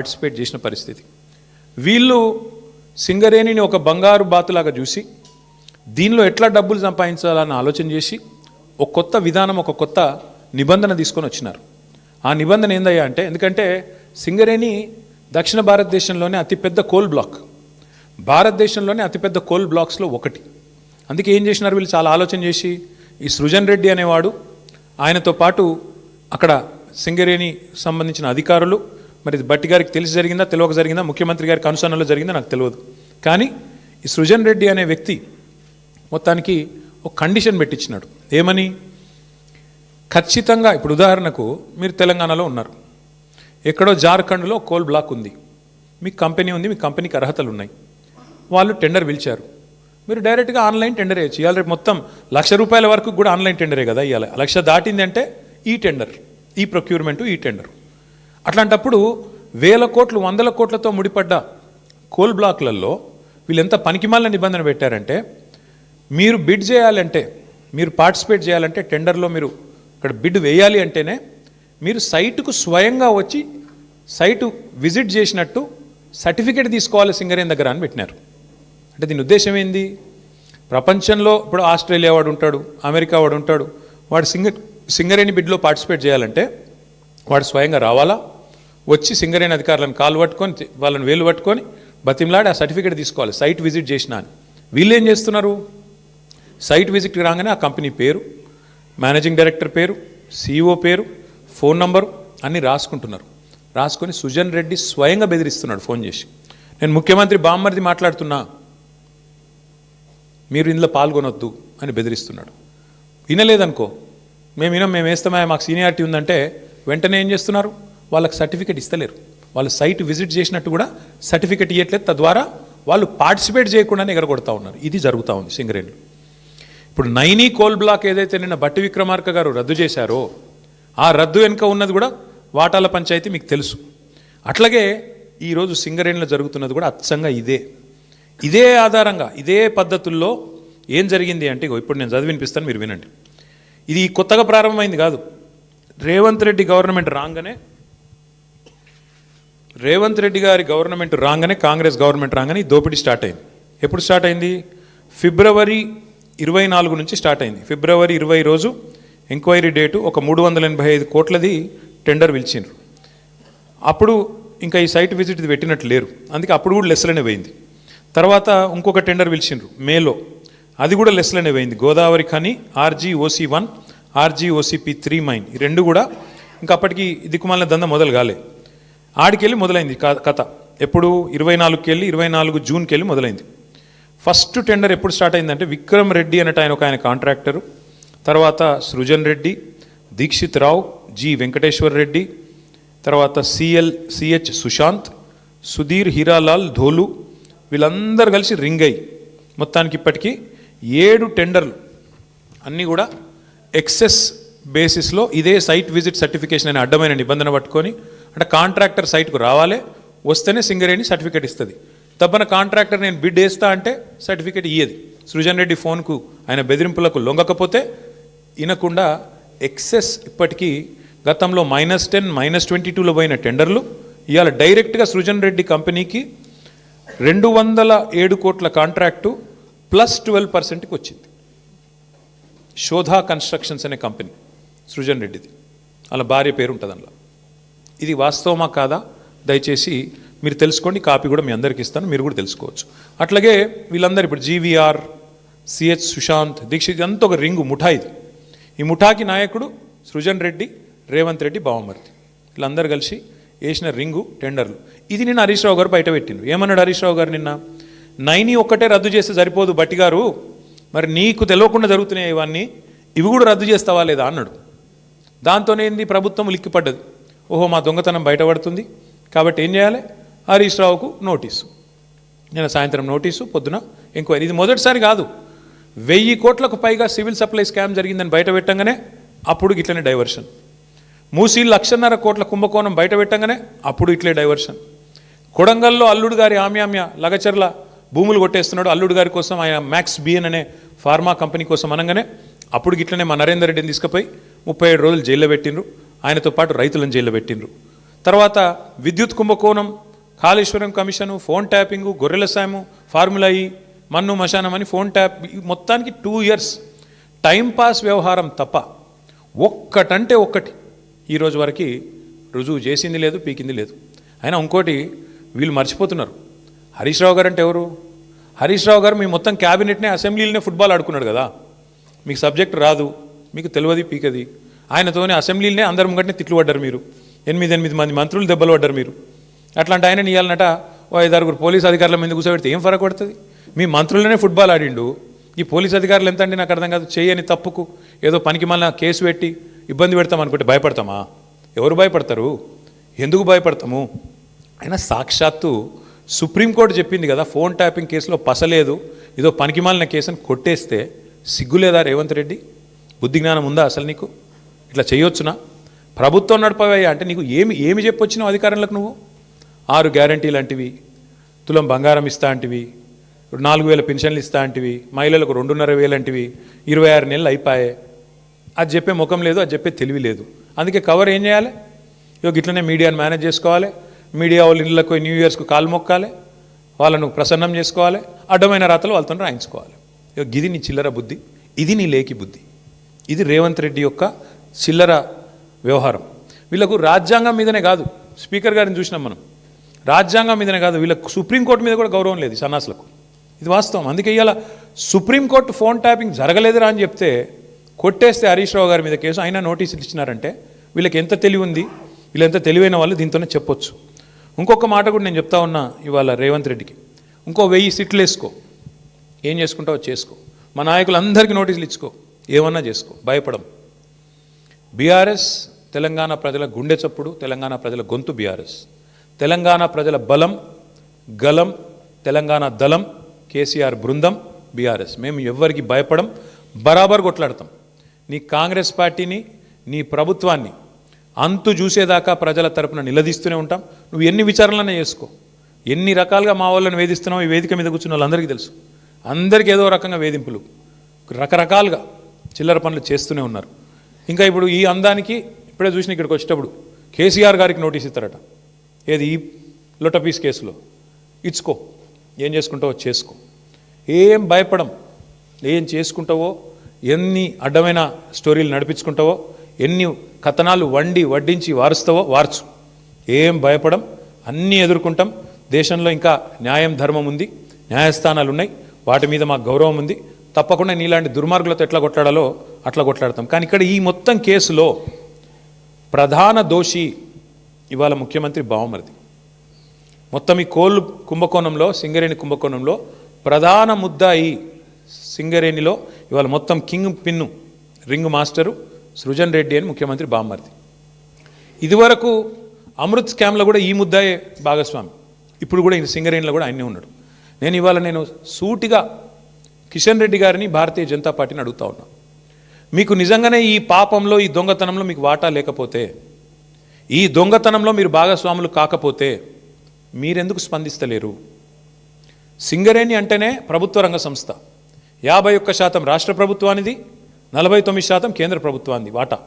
Participate చేసిన పరిస్థితి. వీళ్ళు సింగరేణిని ఒక బంగారు బాతులాగా చూసి దీనిలో ఎట్లా డబ్బులు సంపాదించాలని ఆలోచన చేసి ఒక కొత్త విధానం, ఒక కొత్త నిబంధన తీసుకొని వచ్చినారు. ఆ నిబంధన ఏందయ్యా అంటే, ఎందుకంటే సింగరేణి దక్షిణ భారతదేశంలోనే అతిపెద్ద కోల్ బ్లాక్, భారతదేశంలోనే అతిపెద్ద కోల్ బ్లాక్స్లో ఒకటి. అందుకే ఏం చేసినారు వీళ్ళు, చాలా ఆలోచన చేసి ఈ సృజన్ రెడ్డి అనేవాడు, ఆయనతో పాటు అక్కడ సింగరేణి సంబంధించిన అధికారులు, మరి భట్టి గారికి తెలిసి జరిగిందా తెలియక జరిగిందా, ముఖ్యమంత్రి గారికి అనుసరణలో జరిగిందా నాకు తెలియదు, కానీ ఈ సృజన్ రెడ్డి అనే వ్యక్తి మొత్తానికి ఒక కండిషన్ పెట్టించినాడు. ఏమని? ఖచ్చితంగా ఇప్పుడు ఉదాహరణకు మీరు తెలంగాణలో ఉన్నారు, ఎక్కడో జార్ఖండ్లో కోల్ బ్లాక్ ఉంది, మీకు కంపెనీ ఉంది, మీ కంపెనీకి అర్హతలు ఉన్నాయి, వాళ్ళు టెండర్ పిలిచారు, మీరు డైరెక్ట్గా ఆన్లైన్ టెండర్ వేయచ్చు. ఇవాళ రేపు మొత్తం ₹1,00,000 వరకు కూడా ఆన్లైన్ టెండరే కదా ఇవాళ. 1,00,000 దాటింది అంటే ఈ టెండర్, ఈ ప్రొక్యూర్మెంటు, ఈ టెండర్. అట్లాంటప్పుడు 1,000 కోట్లు 100 కోట్లతో ముడిపడ్డ కోల్ బ్లాక్లలో వీళ్ళు ఎంత పనికిమాలిన నిబంధన పెట్టారంటే, మీరు బిడ్ చేయాలంటే, మీరు పార్టిసిపేట్ చేయాలంటే, టెండర్లో మీరు ఇక్కడ బిడ్ వేయాలి అంటేనే మీరు సైటుకు స్వయంగా వచ్చి సైటు విజిట్ చేసినట్టు సర్టిఫికేట్ తీసుకోవాలి సింగరేణి దగ్గర అని పెట్టినారు. అంటే దీని ఉద్దేశం ఏంది? ప్రపంచంలో ఇప్పుడు ఆస్ట్రేలియా వాడు ఉంటాడు, అమెరికా వాడు ఉంటాడు, వాడు సింగరేణి బిడ్లో పార్టిసిపేట్ చేయాలంటే వాడు స్వయంగా రావాలా, వచ్చి సింగరేణి అధికారులను కాలు పట్టుకొని, వాళ్ళని వేలు పట్టుకొని బతిమలాడి ఆ సర్టిఫికేట్ తీసుకోవాలి, సైట్ విజిట్ చేసినా అని. వీళ్ళు ఏం చేస్తున్నారు? సైట్ విజిట్కి రాగానే ఆ కంపెనీ పేరు, మేనేజింగ్ డైరెక్టర్ పేరు, CEO పేరు, ఫోన్ నంబరు అన్నీ రాసుకుంటున్నారు. రాసుకొని సుజన్ రెడ్డి స్వయంగా బెదిరిస్తున్నాడు ఫోన్ చేసి, నేను ముఖ్యమంత్రి బామ్మర్ది మాట్లాడుతున్నా, మీరు ఇందులో పాల్గొనొద్దు అని బెదిరిస్తున్నాడు. వినలేదనుకో, మేము వేస్తామా, మాకు సీనియారిటీ ఉందంటే వెంటనే ఏం చేస్తున్నారు, వాళ్ళకి సర్టిఫికేట్ ఇస్తలేరు, వాళ్ళు సైట్ విజిట్ చేసినట్టు కూడా సర్టిఫికేట్ ఇవ్వట్లేదు, తద్వారా వాళ్ళు పార్టిసిపేట్ చేయకుండానే ఎగరగొడతా ఉన్నారు. ఇది జరుగుతూ ఉంది సింగరేణిలో. ఇప్పుడు నైనీ కోల్ బ్లాక్ ఏదైతే నిన్న భట్టి విక్రమార్క గారు రద్దు చేశారో, ఆ రద్దు వెనుక ఉన్నది కూడా వాటాల పంచాయతీ మీకు తెలుసు. అట్లాగే ఈరోజు సింగరేణిలో జరుగుతున్నది కూడా అచ్చంగా ఇదే ఆధారంగా, ఇదే పద్ధతుల్లో ఏం జరిగింది అంటే, ఇప్పుడు నేను చదివి వినిపిస్తాను, మీరు వినండి. ఇది కొత్తగా ప్రారంభమైంది కాదు. రేవంత్ రెడ్డి గారి గవర్నమెంట్ రాగానే, కాంగ్రెస్ గవర్నమెంట్ రాగానే ఈ దోపిడీ స్టార్ట్ అయింది. ఎప్పుడు స్టార్ట్ అయింది? ఫిబ్రవరి 24 నుంచి స్టార్ట్ అయింది. ఫిబ్రవరి 20 రోజు ఎంక్వైరీ డేటు, ఒక 385 కోట్లది టెండర్ పిలిచిండ్రు. అప్పుడు ఇంకా ఈ సైట్ విజిట్ పెట్టినట్టు లేరు, అందుకే అప్పుడు కూడా లెస్లనే పోయింది. తర్వాత ఇంకొక టెండర్ పిలిచిండ్రు మేలో, అది కూడా లెస్లనే పోయింది. Godavari Khani RGOC1, RGOCP3 mine, ఈ రెండు కూడా ఇంకా అప్పటికి దిక్కుమాలిన దంద మొదలు కాలే. ఆడికెళ్ళి మొదలైంది కథ. ఎప్పుడు? 24కి వెళ్ళి 24 జూన్కి వెళ్ళి మొదలైంది. ఫస్ట్ టెండర్ ఎప్పుడు స్టార్ట్ అయిందంటే, విక్రమ్ రెడ్డి అన్నట్టు ఆయన కాంట్రాక్టరు, తర్వాత సృజన్ రెడ్డి, దీక్షిత్ రావు, G వెంకటేశ్వర్ రెడ్డి, తర్వాత CH సుశాంత్, సుధీర్ హీరాలాల్ ధోలు, వీళ్ళందరూ కలిసి రింగ్ అయ్యి మొత్తానికి ఇప్పటికీ 7 టెండర్లు అన్నీ కూడా ఎక్సెస్ బేసిస్లో ఇదే సైట్ విజిట్ సర్టిఫికేషన్ అనే అడ్డమైన నిబంధన పట్టుకొని, అంటే కాంట్రాక్టర్ సైట్కు రావాలి, వస్తేనే సింగరేణి సర్టిఫికేట్ ఇస్తుంది. తప్పన కాంట్రాక్టర్ నేను బిడ్ వేస్తా అంటే సర్టిఫికేట్ ఇయ్యేది. సృజన్ రెడ్డి ఫోన్కు ఆయన బెదిరింపులకు లొంగకపోతే వినకుండా ఎక్సెస్, ఇప్పటికీ గతంలో -10, -22లో పోయిన టెండర్లు ఇవాళ డైరెక్ట్గా సృజన్ రెడ్డి కంపెనీకి 207 కోట్ల కాంట్రాక్టు ప్లస్ 12%కి వచ్చింది. శోధా కన్స్ట్రక్షన్స్ అనే కంపెనీ సృజన్ రెడ్డిది, అలా భార్య పేరు ఉంటుంది అందులో. ఇది వాస్తవమా కాదా దయచేసి మీరు తెలుసుకోండి, కాపీ కూడా మీ అందరికీ ఇస్తాను, మీరు కూడా తెలుసుకోవచ్చు. అట్లాగే వీళ్ళందరూ ఇప్పుడు GVR, CH సుశాంత్, దీక్షిత్, ఇదంతా ఒక రింగు ముఠా. ఈ ముఠాకి నాయకుడు సృజన్ రెడ్డి, రేవంత్ రెడ్డి బావమర్ది, వీళ్ళందరూ కలిసి వేసిన రింగు టెండర్లు. ఇది నిన్న హరీష్ రావు గారు బయట పెట్టిండు. ఏమన్నాడు హరీష్ రావు గారు నిన్న? నైని ఒక్కటే రద్దు చేస్తే సరిపోదు భట్టి గారు, మరి నీకు తెలియకుండా జరుగుతున్నాయి ఇవన్నీ, ఇవి కూడా రద్దు చేస్తావా లేదా అన్నాడు. దాంతోనేంది, ప్రభుత్వం లిక్కిపడ్డది. ఓహో, మా దొంగతనం బయటపడుతుంది కాబట్టి ఏం చేయాలి? హరీష్ రావుకు నోటీసు, నిన్న సాయంత్రం నోటీసు, పొద్దున ఎంక్వైరీ. ఇది మొదటిసారి కాదు, 1000 కోట్లకు పైగా సివిల్ సప్లై స్కామ్ జరిగిందని బయట పెట్టంగానే అప్పుడు ఇట్లనే డైవర్షన్. మూసీ 1,50,000 కోట్ల కుంభకోణం బయట పెట్టంగానే అప్పుడు ఇట్లే డైవర్షన్. కొడంగల్లో అల్లుడు గారి ఆమ్యామ్య లగచర్ల భూములు కొట్టేస్తున్నాడు, అల్లుడు గారి కోసం ఆయన మ్యాక్స్ బిఎన్ అనే ఫార్మా కంపెనీ కోసం అనగానే అప్పుడు ఇట్లనే మా నరేందర్ రెడ్డిని తీసుకుపోయి 37 రోజులు జైల్లో పెట్టిండ్రు, ఆయనతో పాటు రైతులను జైల్లో పెట్టిండ్రు. తర్వాత విద్యుత్ కుంభకోణం, కాళేశ్వరం కమిషను, ఫోన్ ట్యాపింగు, గొర్రెల సాము, ఫార్ములా ఈ, మన్ను మశానం అని ఫోన్ ట్యాప్, మొత్తానికి 2 years టైంపాస్ వ్యవహారం తప్ప ఒక్కటంటే ఒక్కటి ఈరోజు వరకు రుజువు చేసింది లేదు, పీకింది లేదు. అయినా ఇంకోటి వీళ్ళు మర్చిపోతున్నారు. హరీష్ రావు గారు అంటే ఎవరు? హరీష్ రావు గారు మీ మొత్తం క్యాబినెట్నే, అసెంబ్లీలోనే ఫుట్బాల్ ఆడుకున్నాడు కదా. మీకు సబ్జెక్ట్ రాదు, మీకు తెలియదు, పీకది. ఆయనతోనే అసెంబ్లీలోనే అందరి ముంగట్నే తిట్లు పడ్డారు మీరు. 8 మంది మంత్రులు దెబ్బలు పడ్డారు మీరు. అట్లాంటి ఆయన ఇయ్యాలన్నట 5-6 పోలీసు అధికారుల మీద కూర్చోబెడితే ఏం ఫరక పడుతుంది? మీ మంత్రులనే ఫుట్బాల్ ఆడిండు, ఈ పోలీసు అధికారులు ఎంత అండి నాకు అర్థం కాదు. చేయని తప్పుకు ఏదో పనికి మళ్ళీ కేసు పెట్టి ఇబ్బంది పెడతాం అనుకుంటే భయపడతామా? ఎవరు భయపడతారు? ఎందుకు భయపడతాము? అయినా సాక్షాత్తు సుప్రీంకోర్టు చెప్పింది కదా, ఫోన్ ట్యాపింగ్ కేసులో పసలేదు, ఏదో పనికిమాలిన కేసుని కొట్టేస్తే సిగ్గులేదా రేవంత్ రెడ్డి? బుద్ధి జ్ఞానం ఉందా అసలు నీకు? ఇట్లా చేయొచ్చునా? ప్రభుత్వం నడపవయ్యా అంటే నీకు ఏమి చెప్పొచ్చినావు అధికారంలోకి? నువ్వు 6 గ్యారంటీలు అంటివి, తులం బంగారం ఇస్తా అంటివి, 4,000 పెన్షన్లు ఇస్తా అంటివి, మహిళలకు 2,500 అంటివి, 26 నెలలు అయిపోయాయి. అది చెప్పే ముఖం లేదు, అది చెప్పే తెలివి లేదు. అందుకే కవర్ ఏం చేయాలి? ఇట్లనే మీడియాను మేనేజ్ చేసుకోవాలి, మీడియా వాళ్ళ ఇళ్ళకు న్యూ ఇయర్స్కు కాలు మొక్కాలి, వాళ్ళను ప్రసన్నం చేసుకోవాలి, అడ్డమైన రాతలు వాళ్ళతో రాయించుకోవాలి. ఇది నీ చిల్లర బుద్ధి, ఇది నీ లేకి బుద్ధి, ఇది రేవంత్ రెడ్డి యొక్క చిల్లర వ్యవహారం. వీళ్ళకు రాజ్యాంగం మీదనే కాదు, స్పీకర్ గారిని చూసినాం మనం, రాజ్యాంగం మీదనే కాదు, వీళ్ళకు సుప్రీంకోర్టు మీద కూడా గౌరవం లేదు సన్నాసులకు. ఇది వాస్తవం. అందుకే ఇవాళ సుప్రీంకోర్టు ఫోన్ ట్యాపింగ్ జరగలేదురా అని చెప్తే కొట్టేస్తే హరీష్ రావు గారి మీద కేసు, అయినా నోటీసులు ఇచ్చినారంటే వీళ్ళకి ఎంత తెలివి ఉంది, వీళ్ళు ఎంత తెలివైన వాళ్ళు దీంతోనే చెప్పొచ్చు. ఇంకొక మాట కూడా నేను చెప్తా ఉన్నా ఇవాళ రేవంత్ రెడ్డికి, ఇంకో 1000 సీట్లు వేసుకో, ఏం చేసుకుంటావో చేసుకో, మా నాయకులందరికీ నోటీసులు ఇచ్చుకో, ఏమన్నా చేసుకో, భయపడం. బీఆర్ఎస్ తెలంగాణ ప్రజల గుండె చప్పుడు, తెలంగాణ ప్రజల గొంతు బీఆర్ఎస్, తెలంగాణ ప్రజల బలం, గలం, తెలంగాణ దళం, కేసీఆర్ బృందం బీఆర్ఎస్. మేము ఎవ్వరికి భయపడం, బరాబర్ కొట్లాడతాం. నీ కాంగ్రెస్ పార్టీని, నీ ప్రభుత్వాన్ని అంతు చూసేదాకా ప్రజల తరపున నిలదీస్తూనే ఉంటాం. నువ్వు ఎన్ని విచారణలనే చేసుకో, ఎన్ని రకాలుగా మా వాళ్ళని వేధిస్తున్నావు, ఈ వేదిక మీద కూర్చున్న వాళ్ళందరికీ తెలుసు. అందరికీ ఏదో రకంగా వేధింపులు, రకరకాలుగా చిల్లర పనులు చేస్తూనే ఉన్నారు. ఇంకా ఇప్పుడు ఈ అందానికి ఇప్పుడే చూసిన ఇక్కడికి వచ్చేటప్పుడు కేసీఆర్ గారికి నోటీస్ ఇస్తారట, ఏది ఈ లొటపీస్ కేసులో. ఇచ్చుకో, ఏం చేసుకుంటావో చేసుకో, ఏం భయపడం. ఏం చేసుకుంటావో, ఎన్ని అడ్డమైన స్టోరీలు నడిపించుకుంటావో, ఎన్ని కథనాలు వడ్డించి వారుస్తావో వార్చు, ఏం భయపడం. అన్నీ ఎదుర్కొంటాం. దేశంలో ఇంకా న్యాయం, ధర్మం ఉంది, న్యాయస్థానాలు ఉన్నాయి, వాటి మీద మాకు గౌరవం ఉంది. తప్పకుండా నీలాంటి దుర్మార్గులతో ఎట్లా కొట్లాడాలో అట్లా కొట్లాడతాం. కానీ ఇక్కడ ఈ మొత్తం కేసులో ప్రధాన దోషి ఇవాళ ముఖ్యమంత్రి బావమరిది. మొత్తం ఈ కోళ్ళు కుంభకోణంలో, సింగరేణి కుంభకోణంలో ప్రధాన ముద్దాయి సింగరేణిలో ఇవాళ మొత్తం king pin, ring master Srujan Reddy అని ముఖ్యమంత్రి బావమరిది. ఇదివరకు అమృత్ స్కామ్లో కూడా ఈ ముద్దాయే భాగస్వామి, ఇప్పుడు కూడా ఈ సింగరేణిలో కూడా ఆయనే ఉన్నాడు. నేను సూటిగా కిషన్ రెడ్డి గారిని, భారతీయ జనతా పార్టీని అడుగుతా ఉన్నా, మీకు నిజంగానే ఈ పాపంలో, ఈ దొంగతనంలో మీకు వాటా లేకపోతే, ఈ దొంగతనంలో మీరు భాగస్వాములు కాకపోతే మీరెందుకు స్పందిస్తలేరు? సింగరేణి అంటేనే ప్రభుత్వ రంగ సంస్థ, 51% రాష్ట్ర ప్రభుత్వానిది, 49% కేంద్ర ప్రభుత్వానిది వాటా.